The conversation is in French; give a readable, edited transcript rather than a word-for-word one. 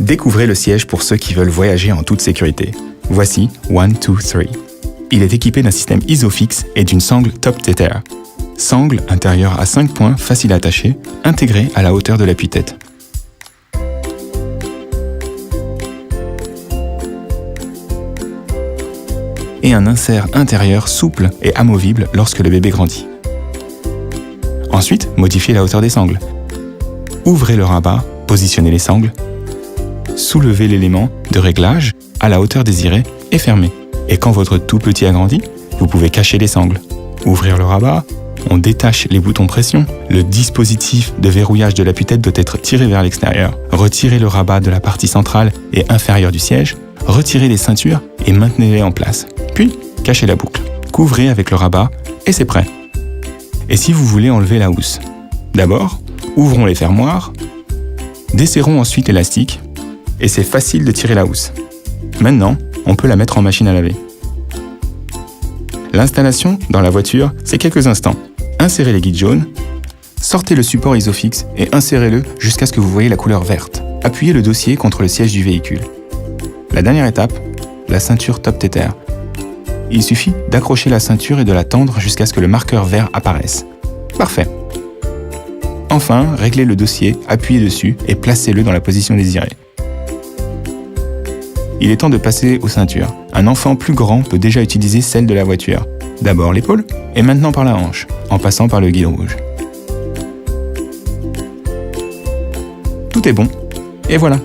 Découvrez le siège pour ceux qui veulent voyager en toute sécurité. Voici 1, 2, 3. Il est équipé d'un système Isofix et d'une sangle Top Tether. Sangle intérieure à 5 points, facile à attacher, intégrée à la hauteur de l'appui-tête. Et un insert intérieur souple et amovible lorsque le bébé grandit. Ensuite, modifiez la hauteur des sangles. Ouvrez le rabat, positionnez les sangles, soulevez l'élément de réglage à la hauteur désirée et fermez. Et quand votre tout petit a grandi, vous pouvez cacher les sangles. Ouvrir le rabat, on détache les boutons pression, le dispositif de verrouillage de l'appui-tête doit être tiré vers l'extérieur. Retirez le rabat de la partie centrale et inférieure du siège, retirez les ceintures et maintenez-les en place. Puis, cachez la boucle. Couvrez avec le rabat et c'est prêt. Et si vous voulez enlever la housse? D'abord, ouvrons les fermoirs, desserrons ensuite l'élastique et c'est facile de tirer la housse. Maintenant, on peut la mettre en machine à laver. L'installation dans la voiture, c'est quelques instants. Insérez les guides jaunes, sortez le support Isofix et insérez-le jusqu'à ce que vous voyez la couleur verte. Appuyez le dossier contre le siège du véhicule. La dernière étape, la ceinture Top Tether. Il suffit d'accrocher la ceinture et de la tendre jusqu'à ce que le marqueur vert apparaisse. Parfait. Enfin, réglez le dossier, appuyez dessus et placez-le dans la position désirée. Il est temps de passer aux ceintures. Un enfant plus grand peut déjà utiliser celle de la voiture. D'abord l'épaule et maintenant par la hanche, en passant par le guide rouge. Tout est bon. Et voilà.